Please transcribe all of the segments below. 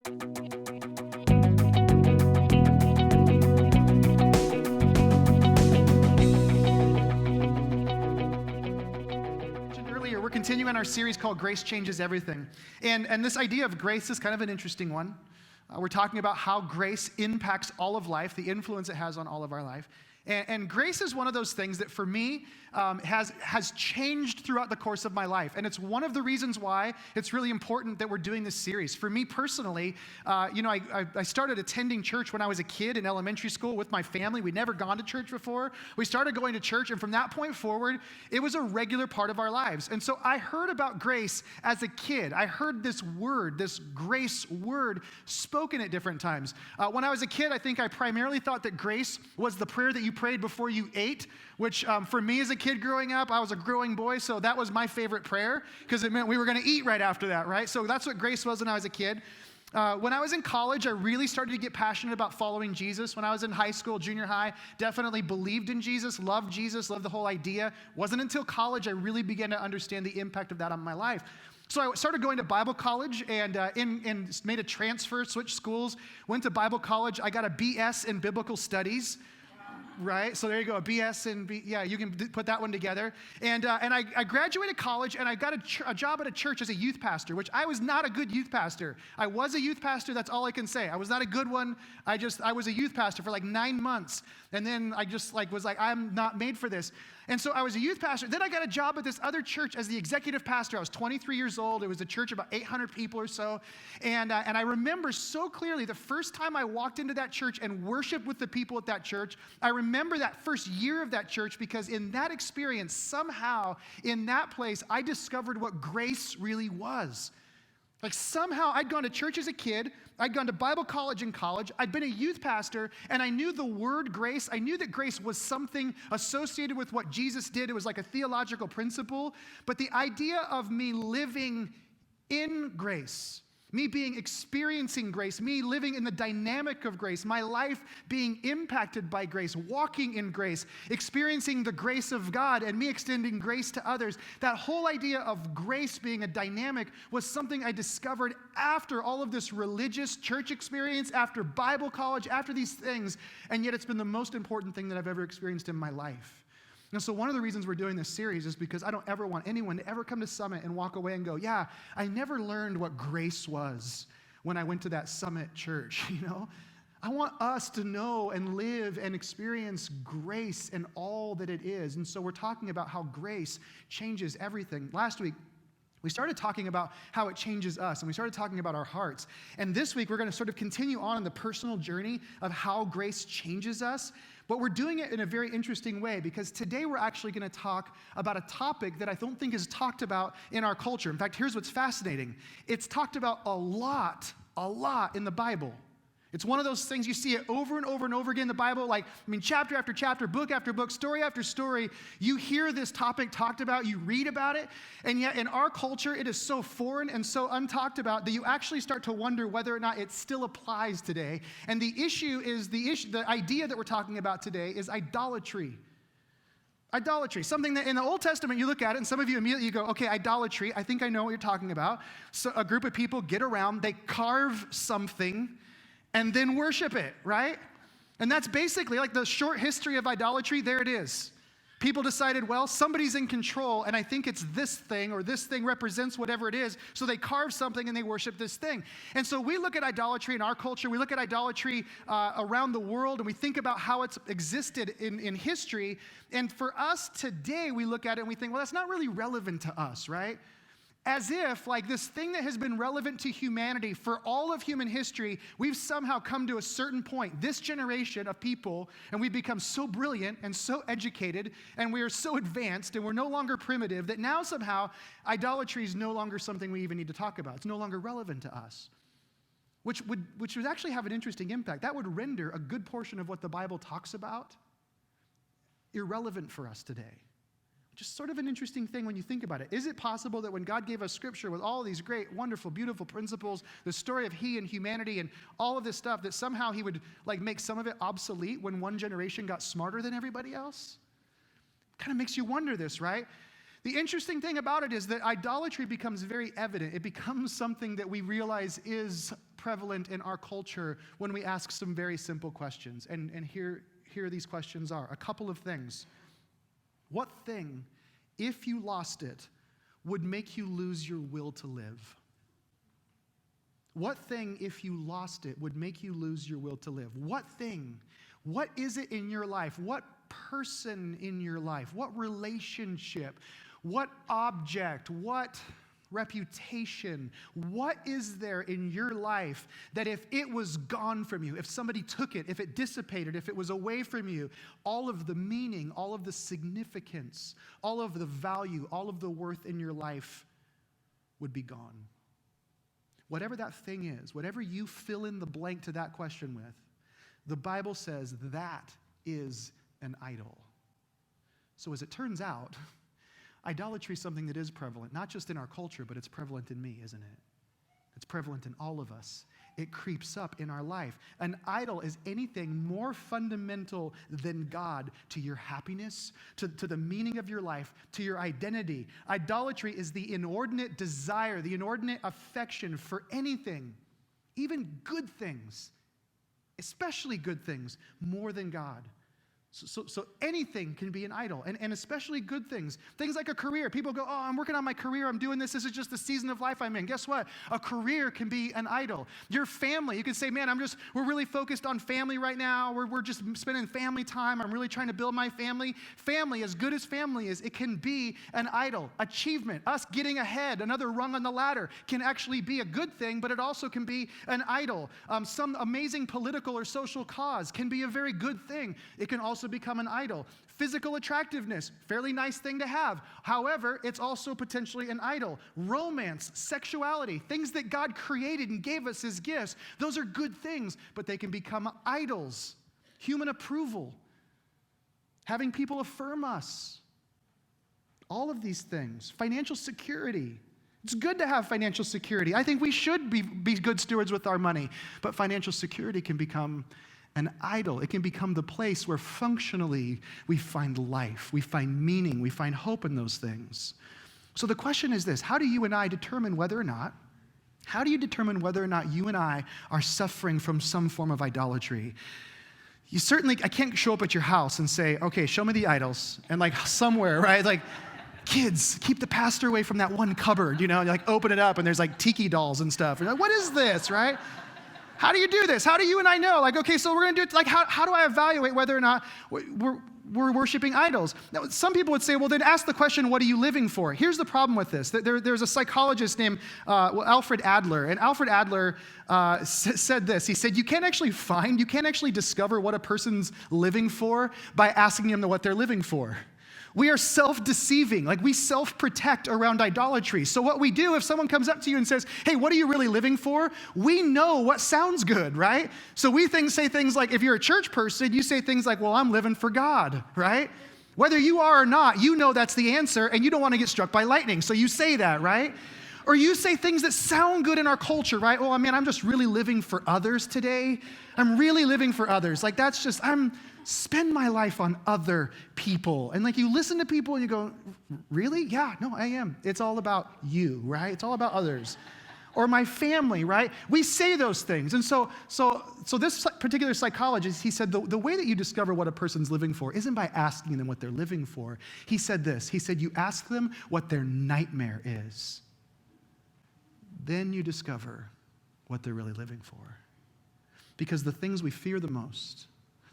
Earlier, we're continuing our series called Grace Changes Everything. And this idea of grace is kind of an interesting one. We're talking about how grace impacts all of life, the influence it has on all of our life. And grace is one of those things that for me has changed throughout the course of my life. And it's one of the reasons why it's really important that we're doing this series. For me personally, I started attending church when I was a kid in elementary school with my family. We'd never gone to church before. We started going to church, and from that point forward, it was a regular part of our lives. And so I heard about grace as a kid. I heard this word, this grace word, spoken at different times. When I was a kid, I think I primarily thought that grace was the prayer that you prayed before you ate, which for me as a kid growing up, I was a growing boy, so that was my favorite prayer because it meant we were going to eat right after that, right? So that's what grace was when I was a kid. When I was in college, I really started to get passionate about following Jesus. When I was in high school, junior high, definitely believed in Jesus, loved the whole idea. Wasn't until college I really began to understand the impact of that on my life. So I started going to Bible college and made a transfer, switched schools, went to Bible college. I got a BS in biblical studies. Right, so there you go, a BS and you can put that one together. And I graduated college, and I got a job at a church as a youth pastor, which I was not a good youth pastor. I was a youth pastor, that's all I can say. I was not a good one. I was a youth pastor for like 9 months, and then I just was like, I'm not made for this. And so I was a youth pastor. Then I got a job at this other church as the executive pastor. I was 23 years old. It was a church of about 800 people or so. And I remember so clearly the first time I walked into that church and worshiped with the people at that church. I remember that first year of that church because in that experience, somehow in that place, I discovered what grace really was. Like somehow I'd gone to church as a kid, I'd gone to Bible college in college, I'd been a youth pastor, and I knew the word grace. I knew that grace was something associated with what Jesus did. It was like a theological principle. But the idea of me living in grace, me experiencing grace, me living in the dynamic of grace, my life being impacted by grace, walking in grace, experiencing the grace of God, and me extending grace to others, that whole idea of grace being a dynamic was something I discovered after all of this religious church experience, after Bible college, after these things, and yet it's been the most important thing that I've ever experienced in my life. And so one of the reasons we're doing this series is because I don't ever want anyone to ever come to Summit and walk away and go, yeah, I never learned what grace was when I went to that Summit church, I want us to know and live and experience grace and all that it is. And so we're talking about how grace changes everything. Last week, we started talking about how it changes us, and we started talking about our hearts. And this week, we're going to sort of continue on the personal journey of how grace changes us. But we're doing it in a very interesting way because today we're actually going to talk about a topic that I don't think is talked about in our culture. In fact, here's what's fascinating. It's talked about a lot in the Bible. It's one of those things you see it over and over and over again in the Bible, chapter after chapter, book after book, story after story. You hear this topic talked about, you read about it, and yet in our culture, it is so foreign and so untalked about that you actually start to wonder whether or not it still applies today. And the idea that we're talking about today is idolatry. Idolatry, something that in the Old Testament you look at it, and some of you immediately go, okay, idolatry, I think I know what you're talking about. So a group of people get around, they carve something, and then worship it, right? And that's basically like the short history of idolatry. There it is. People decided, well, somebody's in control, and I think it's this thing, or this thing represents whatever it is, so they carve something and they worship this thing. And so we look at idolatry in our culture, we look at idolatry around the world, and we think about how it's existed in history. And for us today, we look at it and we think, well, that's not really relevant to us, right? As if, this thing that has been relevant to humanity for all of human history, we've somehow come to a certain point, this generation of people, and we've become so brilliant and so educated, and we are so advanced, and we're no longer primitive, that now somehow idolatry is no longer something we even need to talk about. It's no longer relevant to us, which would actually have an interesting impact. That would render a good portion of what the Bible talks about irrelevant for us today. Just sort of an interesting thing when you think about it. Is it possible that when God gave us Scripture with all these great, wonderful, beautiful principles, the story of He and humanity and all of this stuff, that somehow He would make some of it obsolete when one generation got smarter than everybody else? Kind of makes you wonder this, right? The interesting thing about it is that idolatry becomes very evident. It becomes something that we realize is prevalent in our culture when we ask some very simple questions. And here these questions are. A couple of things. What thing, if you lost it, would make you lose your will to live? What thing, if you lost it, would make you lose your will to live? What thing? What is it in your life? What person in your life? What relationship? What object? What reputation? What is there in your life that if it was gone from you, if somebody took it, if it dissipated, if it was away from you, all of the meaning, all of the significance, all of the value, all of the worth in your life would be gone? Whatever that thing is, whatever you fill in the blank to that question with, the Bible says that is an idol. So as it turns out, idolatry is something that is prevalent, not just in our culture, but it's prevalent in me, isn't it? It's prevalent in all of us. It creeps up in our life. An idol is anything more fundamental than God to your happiness, to the meaning of your life, to your identity. Idolatry is the inordinate desire, the inordinate affection for anything, even good things, especially good things, more than God. So anything can be an idol, and especially good things. Things like a career. People go, oh, I'm working on my career, I'm doing this is just the season of life I'm in. Guess what? A career can be an idol. Your family, you can say, man, we're really focused on family right now. We're just spending family time. I'm really trying to build my family. Family, as good as family is, it can be an idol. Achievement, us getting ahead, another rung on the ladder, can actually be a good thing, but it also can be an idol. Some amazing political or social cause can be a very good thing. It can also become an idol. Physical attractiveness, fairly nice thing to have. However, it's also potentially an idol. Romance, sexuality, things that God created and gave us as gifts, those are good things, but they can become idols. Human approval, having people affirm us, all of these things. Financial security. It's good to have financial security. I think we should be good stewards with our money, but financial security can become an idol. It can become the place where functionally we find life, we find meaning, we find hope in those things. So the question is this: how do you and I determine whether or not you and I are suffering from some form of idolatry? I can't show up at your house and say, okay, show me the idols, and like somewhere, right? Like, kids, keep the pastor away from that one cupboard, you like open it up and there's like tiki dolls and stuff. You're like, what is this, right? How do you do this? How do you and I know? Like, okay, so we're going to do it. Like, how do I evaluate whether or not we're worshiping idols? Now, some people would say, well, then ask the question, what are you living for? Here's the problem with this. There's a psychologist named Alfred Adler, and Alfred Adler said this. He said, you can't actually discover what a person's living for by asking them what they're living for. We are self-deceiving, like we self-protect around idolatry. So what we do, if someone comes up to you and says, hey, what are you really living for? We know what sounds good, right? So we say things like, if you're a church person, you say things like, well, I'm living for God, right? Whether you are or not, you know that's the answer, and you don't want to get struck by lightning, so you say that, right? Or you say things that sound good in our culture, right? Oh, man, I'm just really living for others today. I'm really living for others. Like spend my life on other people. And like you listen to people and you go, really? Yeah, no, I am. It's all about you, right? It's all about others. Or my family, right? We say those things. And so this particular psychologist, he said, the way that you discover what a person's living for isn't by asking them what they're living for. He said this, he said, you ask them what their nightmare is. Then you discover what they're really living for. Because the things we fear the most,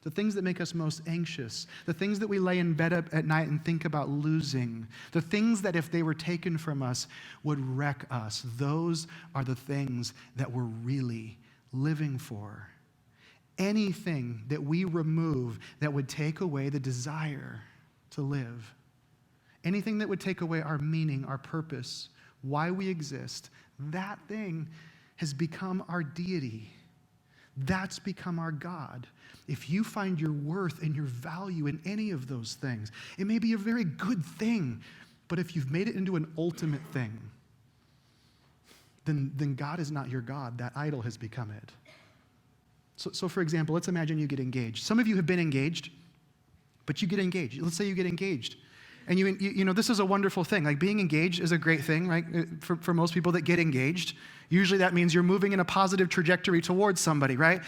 the things that make us most anxious, the things that we lay in bed at night and think about losing, the things that if they were taken from us would wreck us, those are the things that we're really living for. Anything that we remove that would take away the desire to live, anything that would take away our meaning, our purpose, why we exist, that thing has become our deity. That's become our God. If you find your worth and your value in any of those things, it may be a very good thing, but if you've made it into an ultimate thing, then God is not your God. That idol has become it. So for example, let's imagine you get engaged. Some of you have been engaged, but you get engaged. Let's say you get engaged. And you know, this is a wonderful thing. Like being engaged is a great thing, right? For most people that get engaged, usually that means you're moving in a positive trajectory towards somebody, right?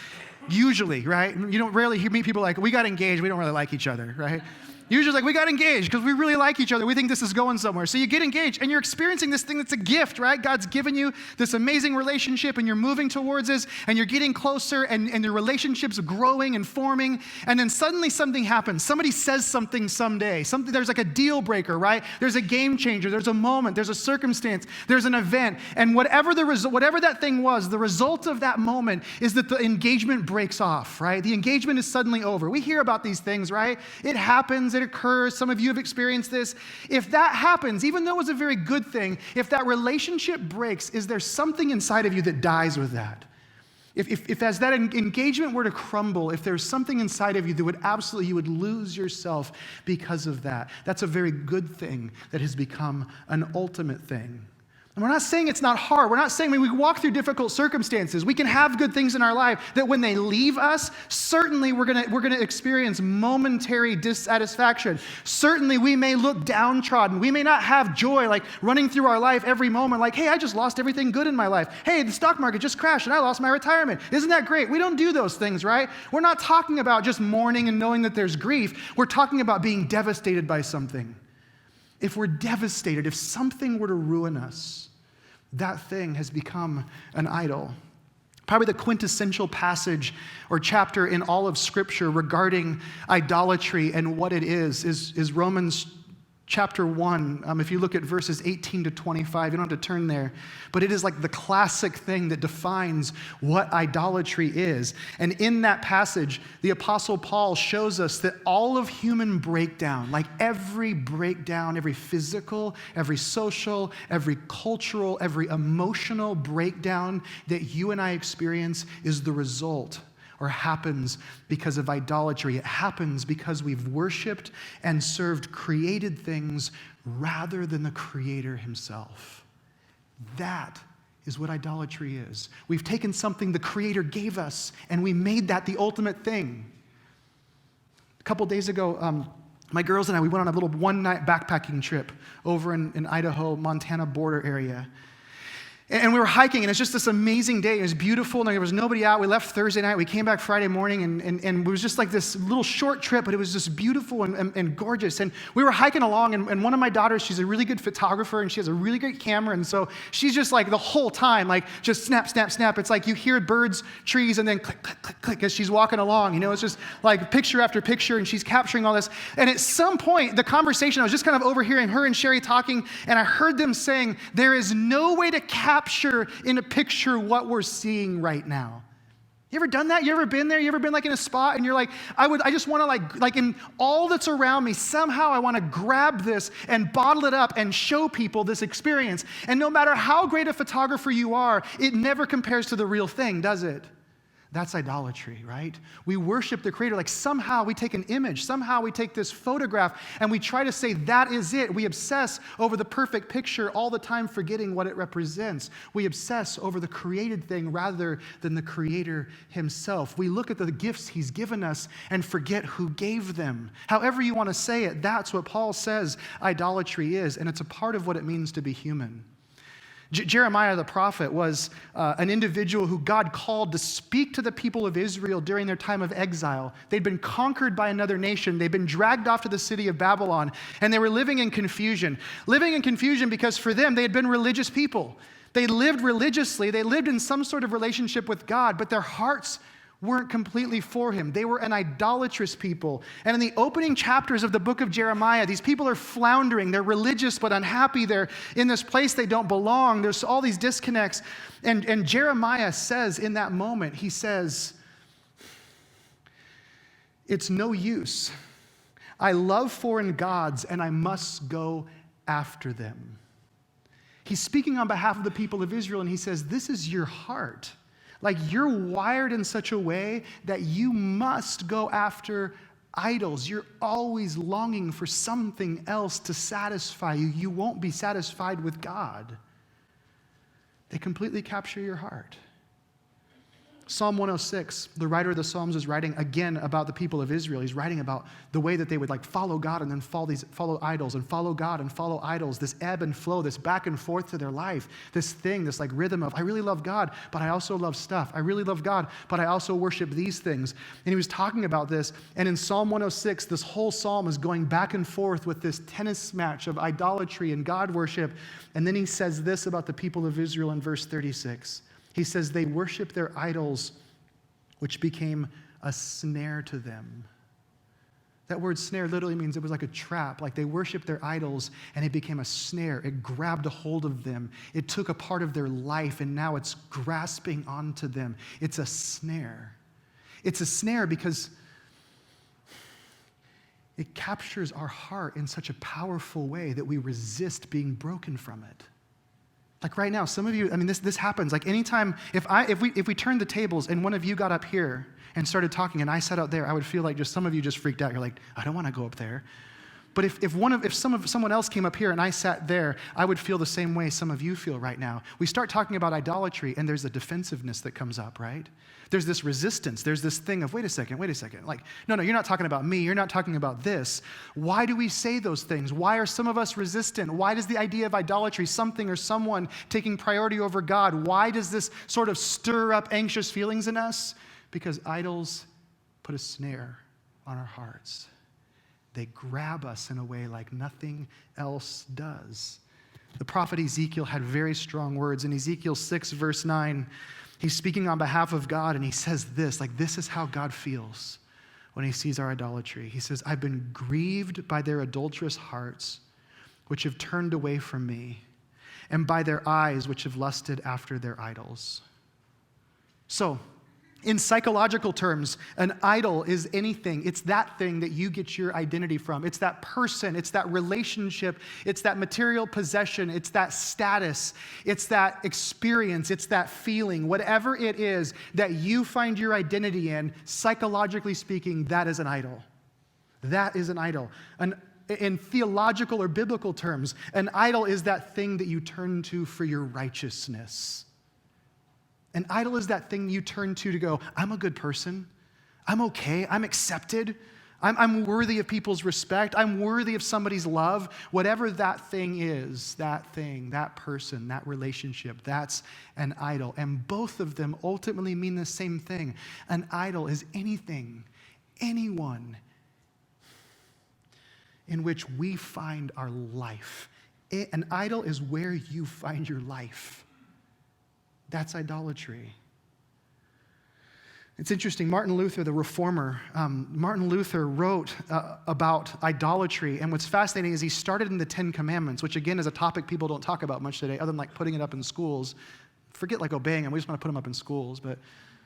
Usually, right? You don't rarely meet people like, we got engaged, we don't really like each other, right? Usually like, we got engaged because we really like each other. We think this is going somewhere. So you get engaged and you're experiencing this thing that's a gift, right? God's given you this amazing relationship and you're moving towards this and you're getting closer and your relationship's growing and forming. And then suddenly something happens. Somebody says something someday. There's like a deal breaker, right? There's a game changer. There's a moment. There's a circumstance. There's an event. And whatever that thing was, the result of that moment is that the engagement breaks off, right? The engagement is suddenly over. We hear about these things, right? It happens. It occurs. Some of you have experienced this. If that happens, even though it's a very good thing, if that relationship breaks, is there something inside of you that dies with that? If as that engagement were to crumble, if there's something inside of you that would absolutely, you would lose yourself because of that, that's a very good thing that has become an ultimate thing. And we're not saying it's not hard. We're not saying when we walk through difficult circumstances, we can have good things in our life that when they leave us, certainly we're gonna experience momentary dissatisfaction. Certainly we may look downtrodden. We may not have joy like running through our life every moment like, hey, I just lost everything good in my life. Hey, the stock market just crashed and I lost my retirement. Isn't that great? We don't do those things, right? We're not talking about just mourning and knowing that there's grief. We're talking about being devastated by something. If we're devastated, if something were to ruin us, that thing has become an idol. Probably the quintessential passage or chapter in all of Scripture regarding idolatry and what it is Romans chapter 1. If you look at verses 18 to 25, you don't have to turn there, but it is like the classic thing that defines what idolatry is. And in that passage, the Apostle Paul shows us that all of human breakdown, like every breakdown, every physical, every social, every cultural, every emotional breakdown that you and I experience is the result or happens because of idolatry. It happens because we've worshiped and served created things rather than the Creator himself. That is what idolatry is. We've taken something the Creator gave us and we made that the ultimate thing. A couple days ago, my girls and I, we went on a little one-night backpacking trip over in Idaho, Montana border area. And we were hiking, and it's just this amazing day. It was beautiful, and there was nobody out. We left Thursday night. We came back Friday morning, and it was just like this little short trip, but it was just beautiful and gorgeous. And we were hiking along, and one of my daughters, she's a really good photographer, and she has a really great camera, and so she's just like the whole time, like just snap, snap, snap. It's like you hear birds, trees, and then click, click, click, click as she's walking along. You know, it's just like picture after picture, and she's capturing all this. And at some point, the conversation, I was just kind of overhearing her and Sherry talking, and I heard them saying, there is no way to capture in a picture what we're seeing right now. You ever done that? You ever been there? You ever been like in a spot and you're like, I just want to like in all that's around me, somehow I want to grab this and bottle it up and show people this experience. And no matter how great a photographer you are, it never compares to the real thing, does it? That's idolatry, right? We worship the Creator. Like somehow we take an image, somehow we take this photograph and we try to say that is it. We obsess over the perfect picture all the time, forgetting what it represents. We obsess over the created thing rather than the Creator himself. We look at the gifts he's given us and forget who gave them. However you want to say it, that's what Paul says idolatry is, and it's a part of what it means to be human. Jeremiah the prophet was an individual who God called to speak to the people of Israel during their time of exile. They'd been conquered by another nation. They'd been dragged off to the city of Babylon, and they were living in confusion. Living in confusion because for them, they had been religious people. They lived religiously. They lived in some sort of relationship with God, but their hearts weren't completely for him. They were an idolatrous people. And in the opening chapters of the book of Jeremiah, these people are floundering. They're religious but unhappy. They're in this place they don't belong. There's all these disconnects. And Jeremiah says in that moment, he says, it's no use. I love foreign gods and I must go after them. He's speaking on behalf of the people of Israel and he says, this is your heart. Like you're wired in such a way that you must go after idols. You're always longing for something else to satisfy you. You won't be satisfied with God. They completely capture your heart. Psalm 106, the writer of the Psalms is writing again about the people of Israel. He's writing about the way that they would follow God and then follow idols and follow God and follow idols, this ebb and flow, this back and forth to their life, this thing, this rhythm of, I really love God, but I also love stuff. I really love God, but I also worship these things. And he was talking about this, and in Psalm 106, this whole psalm is going back and forth with this tennis match of idolatry and God worship. And then he says this about the people of Israel in verse 36. He says, they worship their idols, which became a snare to them. That word snare literally means it was like a trap. Like they worshiped their idols and it became a snare. It grabbed a hold of them. It took a part of their life and now it's grasping onto them. It's a snare. It's a snare because it captures our heart in such a powerful way that we resist being broken from it. Like right now, some of you, this happens. Like anytime, if we turned the tables and one of you got up here and started talking and I sat out there, I would feel like just some of you just freaked out. You're like, I don't want to go up there. But if someone else came up here and I sat there, I would feel the same way some of you feel right now. We start talking about idolatry and there's a defensiveness that comes up, right? There's this resistance. There's this thing of, wait a second. Like, no, you're not talking about me. You're not talking about this. Why do we say those things? Why are some of us resistant? Why does the idea of idolatry, something or someone taking priority over God, why does this sort of stir up anxious feelings in us? Because idols put a snare on our hearts. They grab us in a way like nothing else does. The prophet Ezekiel had very strong words. In Ezekiel 6, verse 9, he's speaking on behalf of God, and he says this, this is how God feels when he sees our idolatry. He says, I've been grieved by their adulterous hearts, which have turned away from me, and by their eyes, which have lusted after their idols. So, in psychological terms, an idol is anything. It's that thing that you get your identity from. It's that person. It's that relationship. It's that material possession. It's that status. It's that experience. It's that feeling. Whatever it is that you find your identity in, psychologically speaking, that is an idol. That is an idol. In theological or biblical terms, an idol is that thing that you turn to for your righteousness. An idol is that thing you turn to go, I'm a good person. I'm okay. I'm accepted. I'm worthy of people's respect. I'm worthy of somebody's love. Whatever that thing is, that thing, that person, that relationship, that's an idol. And both of them ultimately mean the same thing. An idol is anything, anyone in which we find our life. An idol is where you find your life. That's idolatry. It's interesting, Martin Luther, the reformer, Martin Luther wrote about idolatry, and what's fascinating is he started in the Ten Commandments, which again is a topic people don't talk about much today, other than putting it up in schools. Forget obeying them, we just want to put them up in schools, but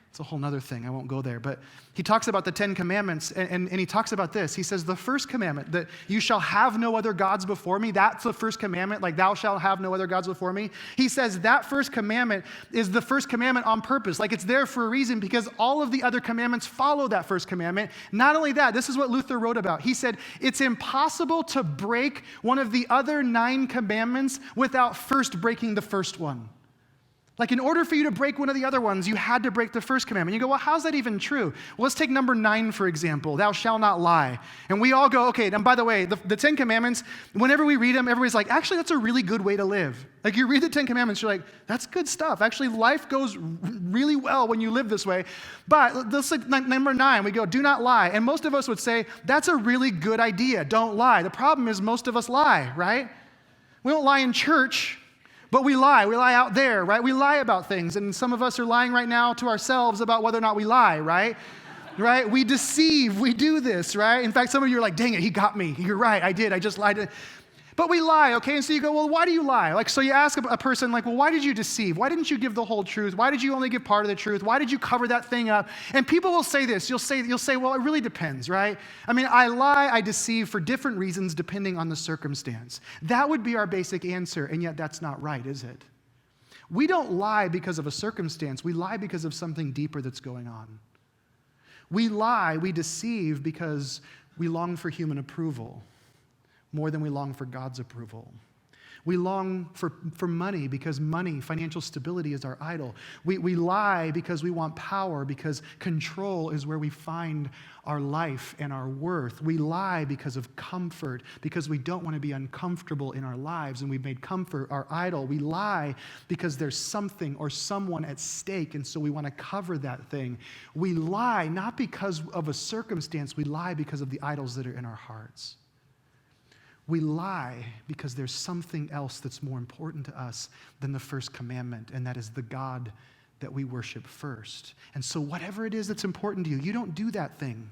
it's a whole nother thing. I won't go there. But he talks about the Ten Commandments, and he talks about this. He says, the first commandment, that you shall have no other gods before me, that's the first commandment, thou shalt have no other gods before me. He says that first commandment is the first commandment on purpose. It's there for a reason because all of the other commandments follow that first commandment. Not only that, this is what Luther wrote about. He said, it's impossible to break one of the other 9 commandments without first breaking the first one. In order for you to break one of the other ones, you had to break the first commandment. You go, well, how's that even true? Well, let's take number 9, for example, thou shalt not lie. And we all go, okay, and by the way, the 10 Commandments, whenever we read them, everybody's like, actually, that's a really good way to live. You read the 10 Commandments, you're like, that's good stuff. Actually, life goes really well when you live this way. But let's number 9, we go, do not lie. And most of us would say, that's a really good idea, don't lie. The problem is most of us lie, right? We don't lie in church. But we lie out there, right? We lie about things, and some of us are lying right now to ourselves about whether or not we lie, right? Right? We deceive, we do this, right? In fact, some of you are like, dang it, he got me. You're right, I did, I just lied. But we lie, okay? And so you go, well, why do you lie? So you ask a person, well, why did you deceive? Why didn't you give the whole truth? Why did you only give part of the truth? Why did you cover that thing up? And people will say this. You'll say, well, it really depends, right? I lie, I deceive for different reasons depending on the circumstance. That would be our basic answer, and yet that's not right, is it? We don't lie because of a circumstance. We lie because of something deeper that's going on. We lie, we deceive because we long for human approval more than we long for God's approval. We long for money because money, financial stability, is our idol. We lie because we want power, because control is where we find our life and our worth. We lie because of comfort, because we don't want to be uncomfortable in our lives, and we've made comfort our idol. We lie because there's something or someone at stake, and so we want to cover that thing. We lie not because of a circumstance, we lie because of the idols that are in our hearts. We lie because there's something else that's more important to us than the first commandment, and that is the God that we worship first. And so whatever it is that's important to you, you don't do that thing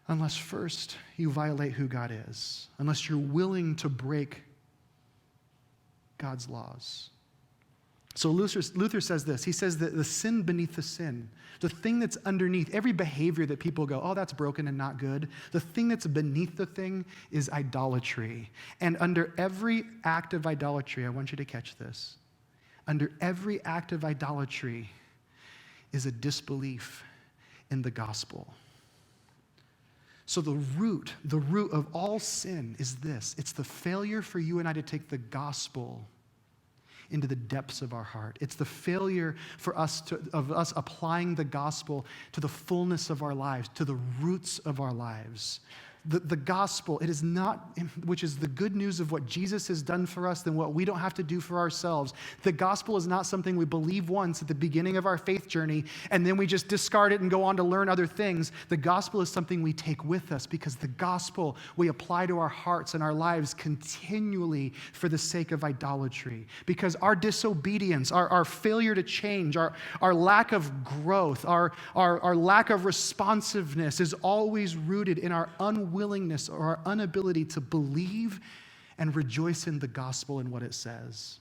unless first you violate who God is, unless you're willing to break God's laws. So Luther says this. He says that the sin beneath the sin, the thing that's underneath, every behavior that people go, oh, that's broken and not good, the thing that's beneath the thing is idolatry. And under every act of idolatry, I want you to catch this, under every act of idolatry is a disbelief in the gospel. So the root of all sin is this. It's the failure for you and I to take the gospel into the depths of our heart. It's the failure for us of us applying the gospel to the fullness of our lives, to the roots of our lives. The gospel, it is not, which is the good news of what Jesus has done for us than what we don't have to do for ourselves. The gospel is not something we believe once at the beginning of our faith journey and then we just discard it and go on to learn other things. The gospel is something we take with us because the gospel we apply to our hearts and our lives continually for the sake of idolatry. Because our disobedience, our failure to change, our lack of growth, our lack of responsiveness is always rooted in our unwillingness or our inability to believe and rejoice in the gospel and what it says.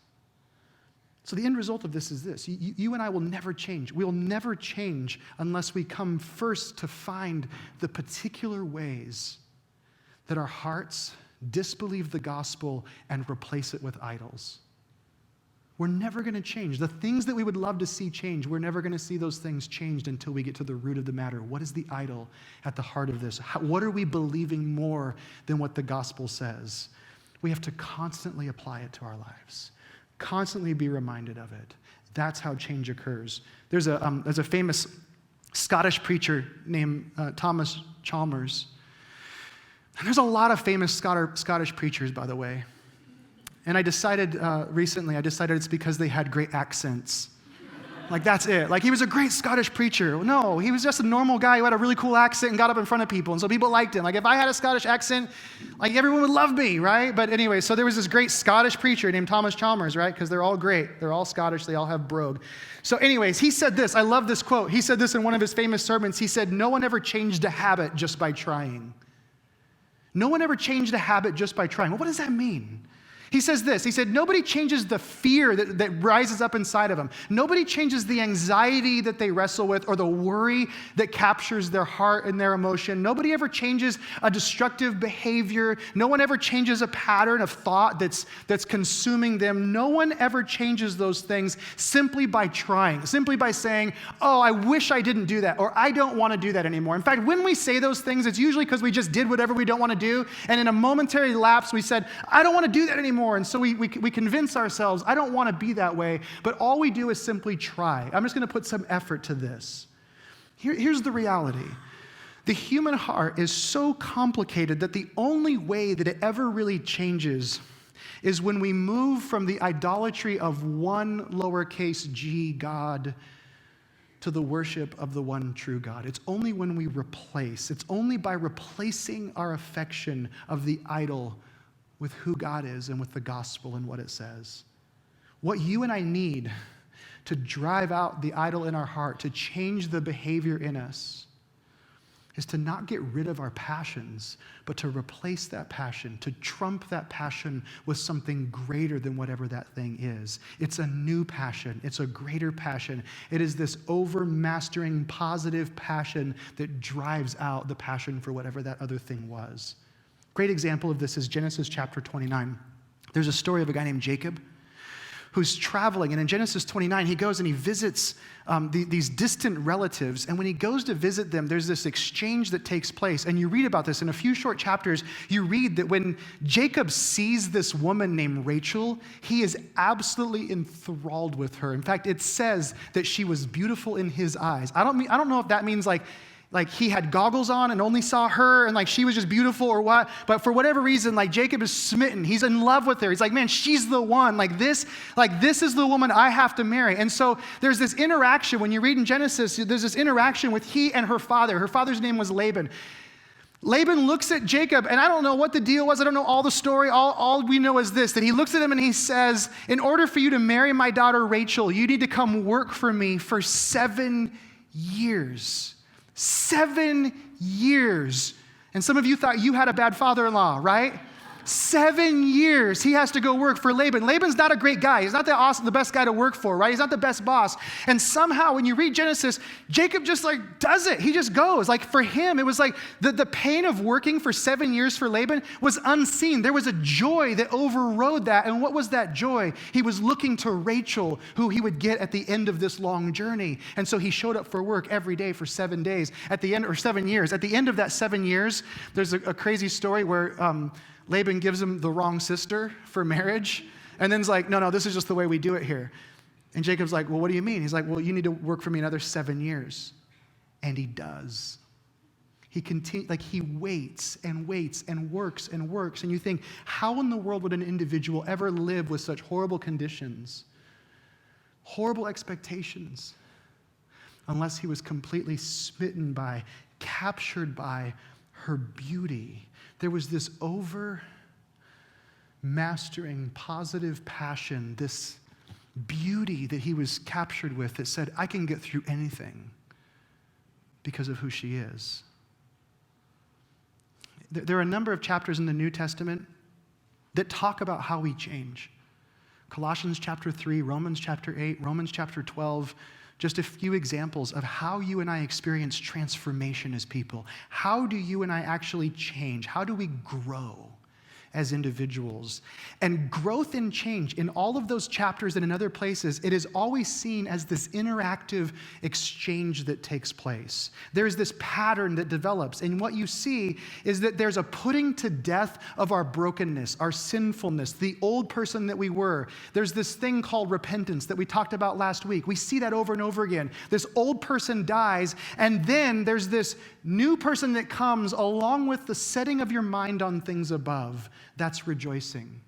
So the end result of this is this. You and I will never change. We'll never change unless we come first to find the particular ways that our hearts disbelieve the gospel and replace it with idols. We're never going to change. The things that we would love to see change, we're never going to see those things changed until we get to the root of the matter. What is the idol at the heart of this? What are we believing more than what the gospel says? We have to constantly apply it to our lives, constantly be reminded of it. That's how change occurs. There's a famous Scottish preacher named Thomas Chalmers. And there's a lot of famous Scottish preachers, by the way. And I decided recently it's because they had great accents. Like, that's it. Like, he was a great Scottish preacher. No, he was just a normal guy who had a really cool accent and got up in front of people. And so people liked him. Like, if I had a Scottish accent, like, everyone would love me, right? But anyway, so there was this great Scottish preacher named Thomas Chalmers, right? Because they're all great. They're all Scottish. They all have brogue. So anyways, he said this. I love this quote. He said this in one of his famous sermons. He said, "No one ever changed a habit just by trying." No one ever changed a habit just by trying. Well, what does that mean? He says this. He said, nobody changes the fear that rises up inside of them. Nobody changes the anxiety that they wrestle with or the worry that captures their heart and their emotion. Nobody ever changes a destructive behavior. No one ever changes a pattern of thought that's consuming them. No one ever changes those things simply by trying, simply by saying, oh, I wish I didn't do that, or I don't want to do that anymore. In fact, when we say those things, it's usually because we just did whatever we don't want to do, and in a momentary lapse, we said, I don't want to do that anymore. And so we convince ourselves, I don't want to be that way, but all we do is simply try. I'm just going to put some effort to this. Here's the reality. The human heart is so complicated that the only way that it ever really changes is when we move from the idolatry of one lowercase g God to the worship of the one true God. It's only when we replace, it's only by replacing our affection of the idol with who God is and with the gospel and what it says. What you and I need to drive out the idol in our heart, to change the behavior in us, is to not get rid of our passions, but to replace that passion, to trump that passion with something greater than whatever that thing is. It's a new passion. It's a greater passion. It is this overmastering positive passion that drives out the passion for whatever that other thing was. Great example of this is Genesis chapter 29. There's a story of a guy named Jacob who's traveling. And in Genesis 29, he goes and he visits these distant relatives. And when he goes to visit them, there's this exchange that takes place. And you read about this in a few short chapters. You read that when Jacob sees this woman named Rachel, he is absolutely enthralled with her. In fact, it says that she was beautiful in his eyes. I don't know if that means like he had goggles on and only saw her and like she was just beautiful or what, but for whatever reason, like Jacob is smitten. He's in love with her. He's like, man, she's the one. Like this is the woman I have to marry. And so there's this interaction. When you read in Genesis, there's this interaction with he and her father. Her father's name was Laban. Laban looks at Jacob, and I don't know what the deal was. I don't know all the story. All we know is this, that he looks at him and he says, in order for you to marry my daughter Rachel, you need to come work for me for 7 years. 7 years. And some of you thought you had a bad father-in-law, right? 7 years he has to go work for Laban. Laban's not a great guy. He's not the best guy to work for, right? He's not the best boss. And somehow when you read Genesis, Jacob just like does it. He just goes. Like for him, it was like the pain of working for 7 years for Laban was unseen. There was a joy that overrode that. And what was that joy? He was looking to Rachel, who he would get at the end of this long journey. And so he showed up for work every day for 7 days. At the end, or 7 years. At the end of that 7 years, there's a crazy story where Laban gives him the wrong sister for marriage, and then's like, no, this is just the way we do it here. And Jacob's like, well, what do you mean? He's like, well, you need to work for me another 7 years. And he does. He waits and waits and works and works. And you think, how in the world would an individual ever live with such horrible conditions, horrible expectations, unless he was completely smitten by, captured by her beauty? There was this over-mastering, positive passion, this beauty that he was captured with that said, I can get through anything because of who she is. There are a number of chapters in the New Testament that talk about how we change. Colossians chapter 3, Romans chapter 8, Romans chapter 12, just a few examples of how you and I experience transformation as people. How do you and I actually change? How do we grow as individuals? And growth and change, in all of those chapters and in other places, it is always seen as this interactive exchange that takes place. There's this pattern that develops, and what you see is that there's a putting to death of our brokenness, our sinfulness, the old person that we were. There's this thing called repentance that we talked about last week. We see that over and over again. This old person dies, and then there's this new person that comes along with the setting of your mind on things above. That's rejoicing.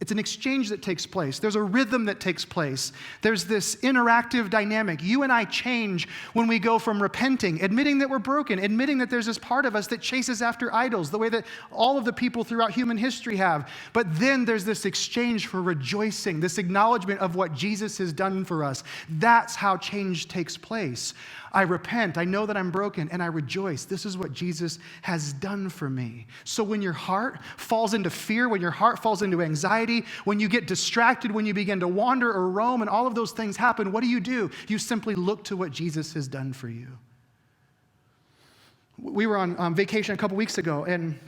It's an exchange that takes place. There's a rhythm that takes place. There's this interactive dynamic. You and I change when we go from repenting, admitting that we're broken, admitting that there's this part of us that chases after idols, the way that all of the people throughout human history have. But then there's this exchange for rejoicing, this acknowledgement of what Jesus has done for us. That's how change takes place. I repent, I know that I'm broken, and I rejoice. This is what Jesus has done for me. So when your heart falls into fear, when your heart falls into anxiety, when you get distracted, when you begin to wander or roam, and all of those things happen, what do? You simply look to what Jesus has done for you. We were on vacation a couple weeks ago, and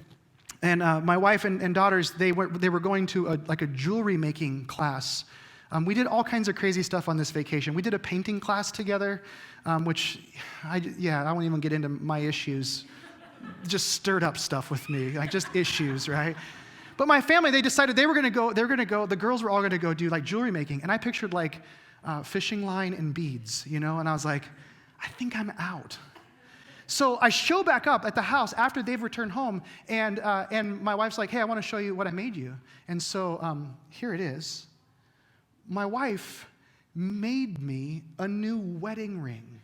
my wife and daughters, they were going to a jewelry making class. We did all kinds of crazy stuff on this vacation. We did a painting class together, which, I won't even get into my issues. Just stirred up stuff with me, like just issues, right? But my family, they decided they were going to go, the girls were all going to go do like jewelry making. And I pictured like fishing line and beads, and I was like, I think I'm out. So I show back up at the house after they've returned home, and my wife's like, hey, I want to show you what I made you. And so here it is. My wife made me a new wedding ring.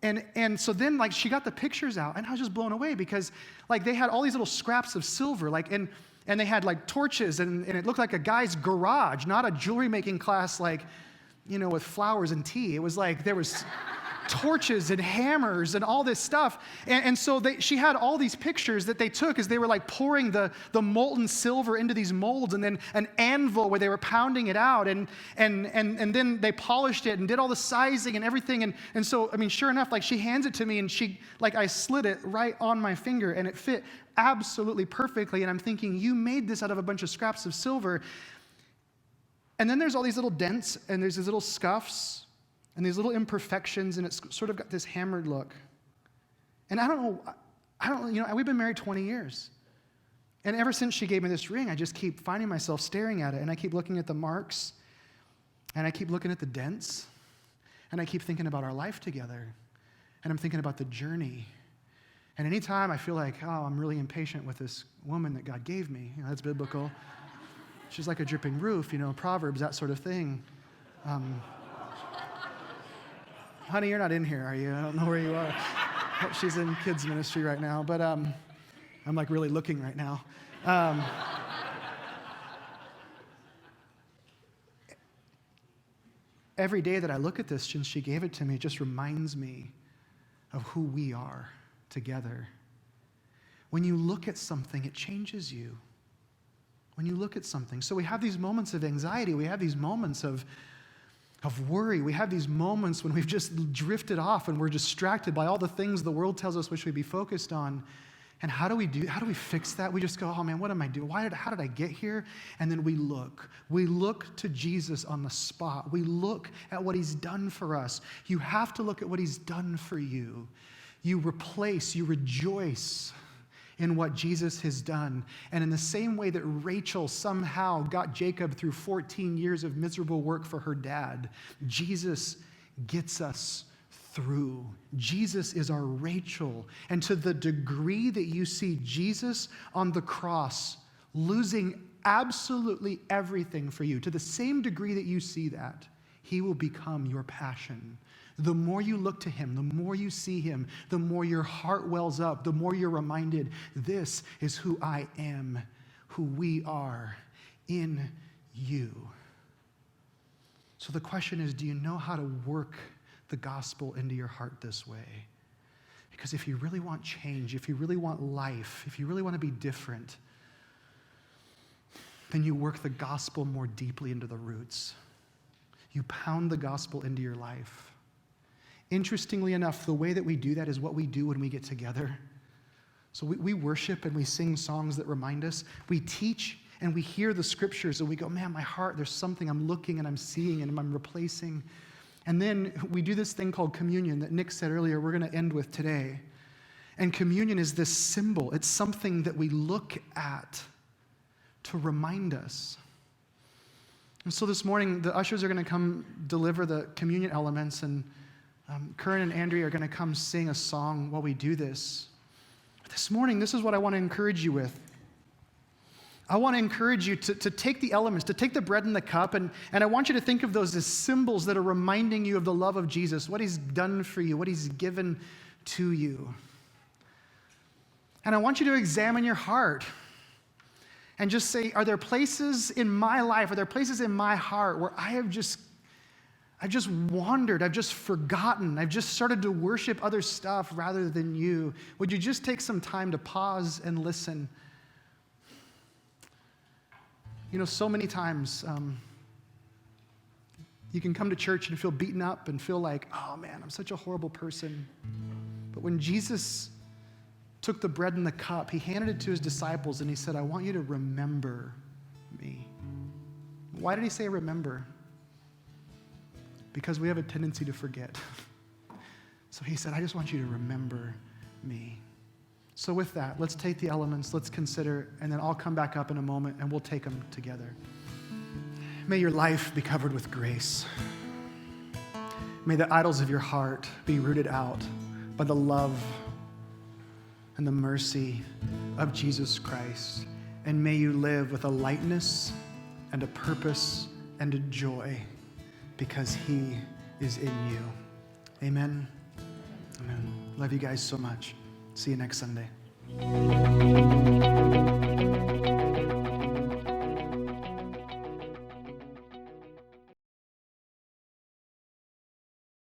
And so then, like, she got the pictures out, and I was just blown away because, like, they had all these little scraps of silver, like, and they had, like, torches, and it looked like a guy's garage, not a jewelry-making class, like, with flowers and tea. It was like there was torches and hammers and all this stuff. And so she had all these pictures that they took as they were like pouring the molten silver into these molds, and then an anvil where they were pounding it out, and then they polished it and did all the sizing and everything. And so, I mean, sure enough, like she hands it to me, and I slid it right on my finger, and it fit absolutely perfectly. And I'm thinking, you made this out of a bunch of scraps of silver. And then there's all these little dents, and there's these little scuffs, and these little imperfections, and it's sort of got this hammered look. And I don't know, we've been married 20 years. And ever since she gave me this ring, I just keep finding myself staring at it, and I keep looking at the marks, and I keep looking at the dents, and I keep thinking about our life together, and I'm thinking about the journey. And anytime I feel like, I'm really impatient with this woman that God gave me, that's biblical. She's like a dripping roof, Proverbs, that sort of thing. Honey, you're not in here, are you? I don't know where you are. Hope she's in kids ministry right now, but I'm like really looking right now. Every day that I look at this since she gave it to me, it just reminds me of who we are together. When you look at something, it changes you. When you look at something. So we have these moments of anxiety. We have these moments of worry. We have these moments when we've just drifted off and we're distracted by all the things the world tells us we should be focused on. And how do we fix that? We just go, oh man, what am I doing? How did I get here? And then we look. We look to Jesus on the spot. We look at what he's done for us. You have to look at what he's done for you. You rejoice in what Jesus has done. And in the same way that Rachel somehow got Jacob through 14 years of miserable work for her dad, Jesus gets us through. Jesus is our Rachel. And to the degree that you see Jesus on the cross losing absolutely everything for you, to the same degree that you see that, he will become your passion. The more you look to him, the more you see him, the more your heart wells up, the more you're reminded, this is who I am, who we are in you. So the question is, do you know how to work the gospel into your heart this way? Because if you really want change, if you really want life, if you really want to be different, then you work the gospel more deeply into the roots. You pound the gospel into your life. Interestingly enough, the way that we do that is what we do when we get together. So we worship and we sing songs that remind us. We teach and we hear the scriptures and we go, man, my heart, there's something I'm looking and I'm seeing and I'm replacing. And then we do this thing called communion that Nick said earlier we're going to end with today. And communion is this symbol. It's something that we look at to remind us. And so this morning, the ushers are going to come deliver the communion elements, and Curran and Andrea are going to come sing a song while we do this. This morning, this is what I want to encourage you with. I want to encourage you to take the elements, to take the bread and the cup, and I want you to think of those as symbols that are reminding you of the love of Jesus, what he's done for you, what he's given to you. And I want you to examine your heart and just say, are there places in my life, are there places in my heart where I've just wandered, I've just forgotten, I've just started to worship other stuff rather than you? Would you just take some time to pause and listen? So many times you can come to church and feel beaten up and feel like, oh man, I'm such a horrible person. But when Jesus took the bread and the cup, he handed it to his disciples and he said, I want you to remember me. Why did he say remember? Because we have a tendency to forget. So he said, I just want you to remember me. So with that, let's take the elements, let's consider, and then I'll come back up in a moment and we'll take them together. May your life be covered with grace. May the idols of your heart be rooted out by the love and the mercy of Jesus Christ. And may you live with a lightness and a purpose and a joy because he is in you. Amen. Amen. Love you guys so much. See you next Sunday.